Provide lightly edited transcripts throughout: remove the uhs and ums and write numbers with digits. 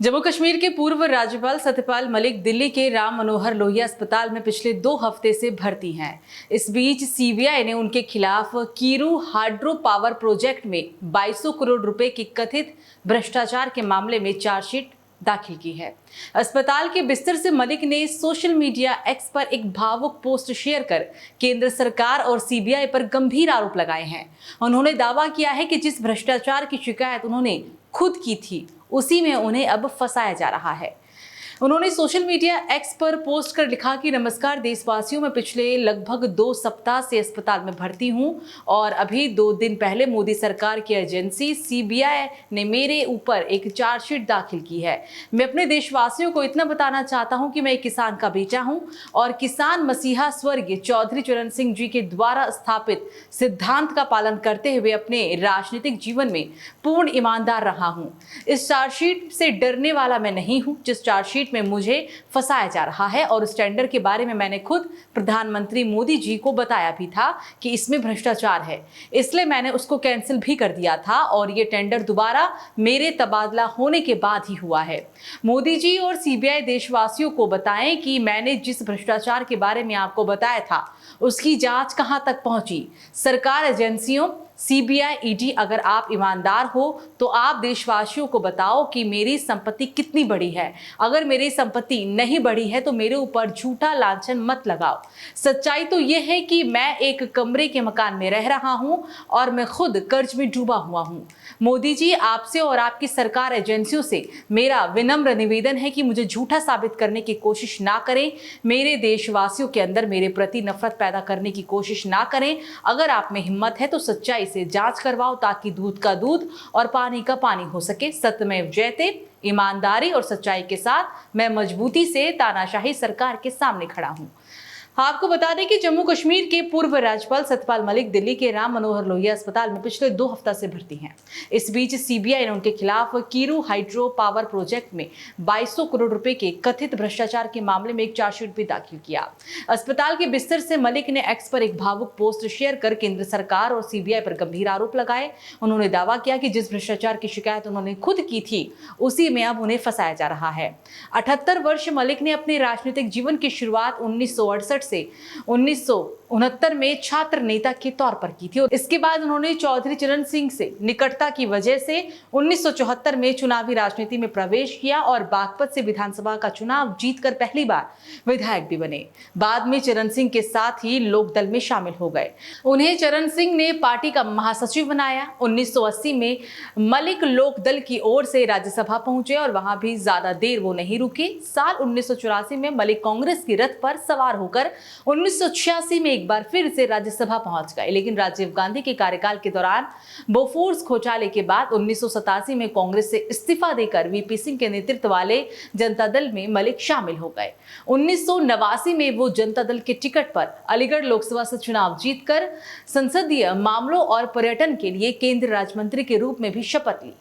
जम्मू कश्मीर के पूर्व राज्यपाल सत्यपाल मलिक दिल्ली के राम मनोहर लोहिया अस्पताल में पिछले 2 हफ्ते से भर्ती हैं। इस बीच सीबीआई ने उनके खिलाफ कीरू हाइड्रो पावर प्रोजेक्ट में 2200 करोड़ रुपए के कथित भ्रष्टाचार के मामले में चार्जशीट दाखिल की है। अस्पताल के बिस्तर से मलिक ने सोशल मीडिया एक्स पर एक भावुक पोस्ट शेयर कर केंद्र सरकार और सीबीआई पर गंभीर आरोप लगाए हैं। उन्होंने दावा किया है कि जिस भ्रष्टाचार की शिकायत उन्होंने खुद की थी, उसी में उन्हें अब फंसाया जा रहा है। उन्होंने सोशल मीडिया एक्स पर पोस्ट कर लिखा कि नमस्कार देशवासियों, मैं पिछले लगभग 2 सप्ताह से अस्पताल में भर्ती हूं और अभी 2 दिन पहले मोदी सरकार की एजेंसी सीबीआई ने मेरे ऊपर एक चार्जशीट दाखिल की है। मैं अपने देशवासियों को इतना बताना चाहता हूं कि मैं एक किसान का बेटा हूं और किसान मसीहा स्वर्गीय चौधरी चरण सिंह जी के द्वारा स्थापित सिद्धांत का पालन करते हुए अपने राजनीतिक जीवन में पूर्ण ईमानदार रहा हूं। इस चार्जशीट से डरने वाला मैं नहीं हूं जिस चार्जशीट में मुझे फंसाया जा रहा है, और उस टेंडर के बारे में मैंने खुद प्रधानमंत्री मोदी जी को बताया भी था कि इसमें भ्रष्टाचार है, इसलिए मैंने उसको कैंसिल भी कर दिया था और ये टेंडर दोबारा मेरे तबादला होने के बाद ही हुआ है। मोदी जी और सीबीआई देशवासियों को बताएं कि मैंने जिस भ्रष्टाचार के बारे में आपको बताया था उसकी जांच कहां तक पहुंची। सरकार, एजेंसियों, सीबीआई, ईडी, अगर आप ईमानदार हो तो आप देशवासियों को बताओ कि मेरी संपत्ति कितनी बड़ी है। अगर मेरी संपत्ति नहीं बढ़ी है तो मेरे ऊपर झूठा लांछन मत लगाओ। सच्चाई तो यह है कि मैं एक कमरे के मकान में रह रहा हूं और मैं खुद कर्ज में डूबा हुआ हूं। मोदी जी, आपसे और आपकी सरकार, एजेंसियों से मेरा विनम्र निवेदन है कि मुझे झूठा साबित करने की कोशिश ना करें, मेरे देशवासियों के अंदर मेरे प्रति नफरत पैदा करने की कोशिश ना करें। अगर आप में हिम्मत है तो सच्चाई से जांच करवाओ ताकि दूध का दूध और पानी का पानी हो सके। सत्यमेव जयते। ईमानदारी और सच्चाई के साथ मैं मजबूती से तानाशाही सरकार के सामने खड़ा हूं। आपको बता दें कि जम्मू कश्मीर के पूर्व राज्यपाल सत्यपाल मलिक दिल्ली के राम मनोहर लोहिया अस्पताल में पिछले 2 हफ्ता से भर्ती हैं। इस बीच सीबीआई ने उनके खिलाफ कीरू हाइड्रो पावर प्रोजेक्ट में 2200 करोड़ रुपए के कथित भ्रष्टाचार के मामले में एक चार्जशीट भी दाखिल किया। अस्पताल के बिस्तर से मलिक ने एक्स पर एक भावुक पोस्ट शेयर कर केंद्र सरकार और सीबीआई पर गंभीर आरोप लगाए। उन्होंने दावा किया कि जिस भ्रष्टाचार की शिकायत उन्होंने खुद की थी, उसी में अब उन्हें फंसाया जा रहा है। 78 वर्ष मलिक ने अपने राजनीतिक जीवन की शुरुआत 1968 से 1969 में छात्र नेता के तौर पर की थी और इसके बाद उन्होंने चौधरी चरण सिंह से निकटता की वजह से 1974 में चुनावी राजनीति में प्रवेश किया और बागपत से विधानसभा का चुनाव जीतकर पहली बार विधायक भी बने। बाद में चरण सिंह के साथ ही लोकदल में शामिल हो गए। उन्हें चरण सिंह ने पार्टी का महासचिव बनाया। 1980 में मलिक लोकदल की ओर से राज्यसभा पहुंचे और वहां भी ज्यादा देर वो नहीं रुके। साल 1984 में मलिक कांग्रेस की रथ पर सवार होकर 1986 में एक बार फिर से राज्यसभा पहुंच गए, लेकिन राजीव गांधी के कार्यकाल के दौरान बोफोर्स घोटाले के बाद 1987 में कांग्रेस से इस्तीफा देकर वीपी सिंह के नेतृत्व वाले जनता दल में मलिक शामिल हो गए। 1989 में वो जनता दल के टिकट पर अलीगढ़ लोकसभा से चुनाव जीतकर संसदीय मामलों और पर्यटन के लिए केंद्रीय राज्य मंत्री के रूप में भी शपथ ली।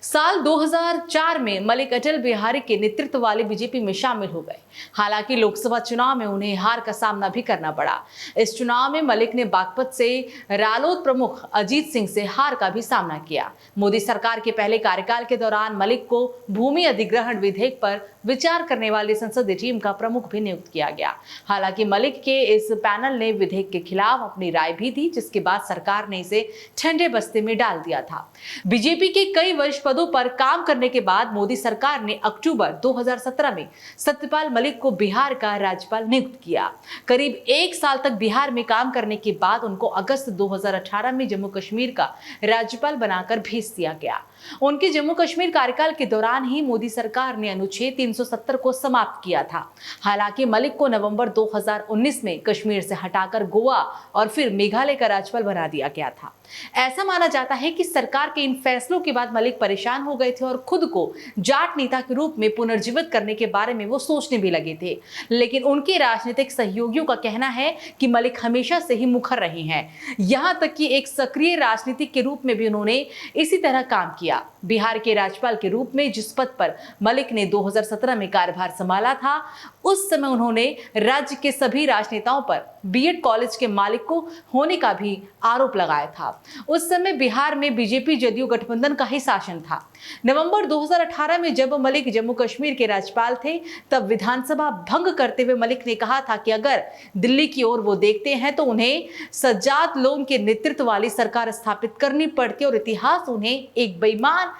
साल 2004 में मलिक अटल बिहारी के नेतृत्व वाले बीजेपी में शामिल हो गए। हालांकि लोकसभा चुनाव में उन्हें हार का सामना भी करना पड़ा। इस चुनाव में मलिक ने बागपत से रालोद प्रमुख अजीत सिंह से हार का भी सामना किया। मोदी सरकार के पहले कार्यकाल के दौरान मलिक को भूमि अधिग्रहण विधेयक पर विचार करने वाली संसदीय टीम का प्रमुख भी नियुक्त किया गया। हालांकि मलिक के इस पैनल ने विधेयक के खिलाफ अपनी राय भी दी, जिसके बाद सरकार ने इसे ठंडे बस्ते में डाल दिया था। बीजेपी के कई वरिष्ठ पदों पर काम करने के बाद मोदी सरकार ने अक्टूबर 2017 में सत्यपाल मलिक को बिहार का राज्यपाल नियुक्त किया। करीब 1 साल तक बिहार में काम करने के बाद उनको अगस्त 2018 में जम्मू कश्मीर का राज्यपाल बनाकर भेज दिया गया। उनके जम्मू कश्मीर कार्यकाल के दौरान ही मोदी सरकार ने अनुच्छेद 370 को समाप्त किया था। हालांकि मलिक को नवंबर 2019 में कश्मीर से हटाकर गोवा और फिर मेघालय का राज्यपाल बना दिया गया था। ऐसा माना जाता है कि सरकार के इन फैसलों के बाद मलिक परेशान हो गए थे और खुद को जाट नेता के रूप में पुनर्जीवित करने के बारे में वो सोचने भी लगे थे। लेकिन उनके राजनीतिक सहयोगियों का कहना है कि मलिक हमेशा से ही मुखर रहे हैं। यहां तक कि एक सक्रिय राजनीतिक के रूप में भी उन्होंने इसी तरह काम किया। बिहार के राज्यपाल के रूप में जिस पद पर मलिक ने 2017 में कार्यभार संभाला था, उस समय उन्होंने राज्य के सभी राजनेताओं पर बीएड कॉलेज के मालिक को होने का भी आरोप लगाया था। उस समय बिहार में बीजेपी जदयू गठबंधन का ही शासन था। नवंबर 2018 में जब मलिक जम्मू कश्मीर के राज्यपाल थे, तब विधानसभा भंग करते हुए मलिक ने कहा था कि अगर दिल्ली की ओर वो देखते हैं तो उन्हें सज्जाद लोन के नेतृत्व वाली सरकार स्थापित करनी पड़ती और इतिहास उन्हें एक बेईमान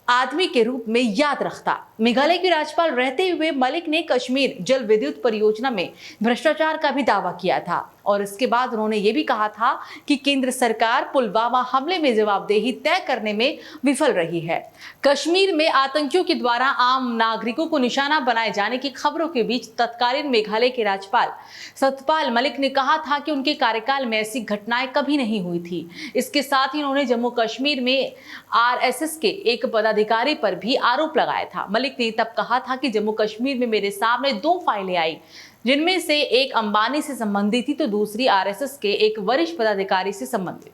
आदमी के रूप में याद रखता। मेघालय के राज्यपाल रहते हुए मलिक ने कश्मीर जल विद्युत परियोजना में भ्रष्टाचार का भी दावा किया था और इसके बाद उन्होंने ये भी कहा था कि केंद्र सरकार पुलवामा हमले में जवाबदेही तय करने में विफल रही है। कश्मीर में आतंकियों के द्वारा आम नागरिकों को निशाना बनाए जाने की खबरों के बीच तत्कालीन मेघालय के राज्यपाल सत्यपाल मलिक ने कहा था कि उनके कार्यकाल में ऐसी घटनाएं कभी नहीं हुई थी। इसके साथ ही उन्होंने जम्मू कश्मीर में आरएसएस के एक पदाधिकारी पर भी आरोप लगाया था। मलिक ने तब कहा था कि जम्मू कश्मीर में मेरे सामने 2 फाइलें आई, जिनमें से एक अंबानी से संबंधित थी तो दूसरी आरएसएस के एक वरिष्ठ पदाधिकारी से संबंधित।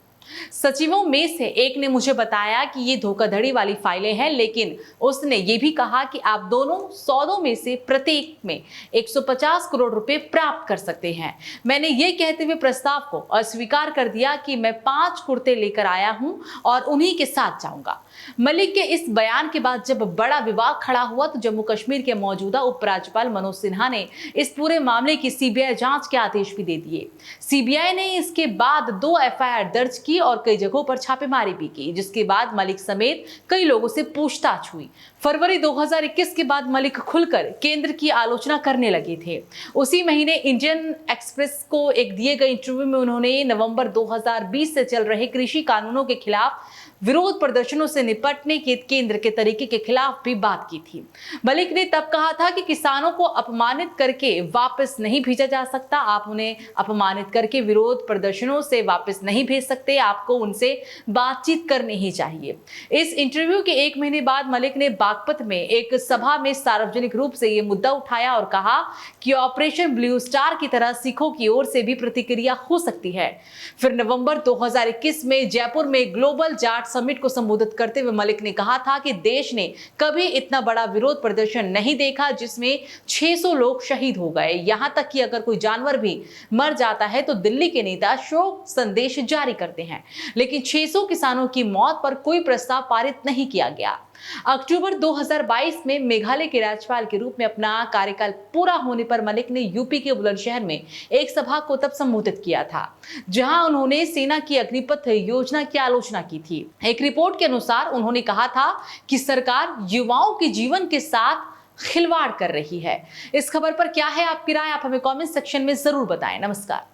सचिवों में से एक ने मुझे बताया कि ये धोखाधड़ी वाली फाइलें हैं, लेकिन उसने ये भी कहा कि आप दोनों सौदों में से प्रत्येक में 150 करोड़ रुपए प्राप्त कर सकते हैं। मैंने ये कहते हुए प्रस्ताव को अस्वीकार कर दिया कि मैं 5 कुर्ते लेकर आया हूं और उन्हीं के साथ जाऊंगा। मलिक के इस बयान के बाद जब बड़ा विवाद खड़ा हुआ तो जम्मू कश्मीर के मौजूदा उपराज्यपाल मनोज सिन्हा ने इस पूरे मामले की सीबीआई जांच के आदेश भी दे दिए। सीबीआई ने इसके बाद 2 एफआईआर दर्ज की और कई जगहों पर छापेमारी भी की, जिसके बाद मलिक समेत कई लोगों से पूछताछ हुई। फरवरी 2021 के बाद मलिक खुलकर केंद्र की आलोचना करने लगे थे। उसी महीने इंडियन एक्सप्रेस को एक दिए गए इंटरव्यू में उन्होंने नवंबर 2020 से चल रहे कृषि कानूनों के खिलाफ विरोध प्रदर्शनों से निपटने के केंद्र के तरीके के खिलाफ भी बात की थी। मलिक ने तब कहा था कि किसानों को अपमानित करके वापस नहीं भेजा जा सकता। आप उन्हें अपमानित करके विरोध प्रदर्शनों से वापस नहीं भेज सकते, आपको उनसे बातचीत करनी ही चाहिए। इस इंटरव्यू के 1 महीने बाद मलिक ने बागपत में एक सभा में सार्वजनिक रूप से ये मुद्दा उठाया और कहा कि ऑपरेशन ब्लू स्टार की तरह सिखों की ओर से भी प्रतिक्रिया हो सकती है। फिर नवंबर 2021 में जयपुर में ग्लोबल जाट समिट को संबोधित करते हुए मलिक ने कहा था कि देश ने कभी इतना बड़ा विरोध प्रदर्शन नहीं देखा जिसमें 600 लोग शहीद हो गए। यहां तक कि अगर कोई जानवर भी मर जाता है तो दिल्ली के नेता शोक संदेश जारी करते हैं, लेकिन 600 किसानों की मौत पर कोई प्रस्ताव पारित नहीं किया गया। अक्टूबर 2022 में मेघालय के राज्यपाल के रूप में अपना कार्यकाल पूरा होने पर मलिक ने यूपी के बुलंदशहर में एक सभा को तब संबोधित किया था, जहां उन्होंने सेना की अग्निपथ योजना की आलोचना की थी। एक रिपोर्ट के अनुसार उन्होंने कहा था कि सरकार युवाओं के जीवन के साथ खिलवाड़ कर रही है। इस खबर पर क्या है आपकी राय? आप हमें कमेंट सेक्शन में जरूर बताएं। नमस्कार।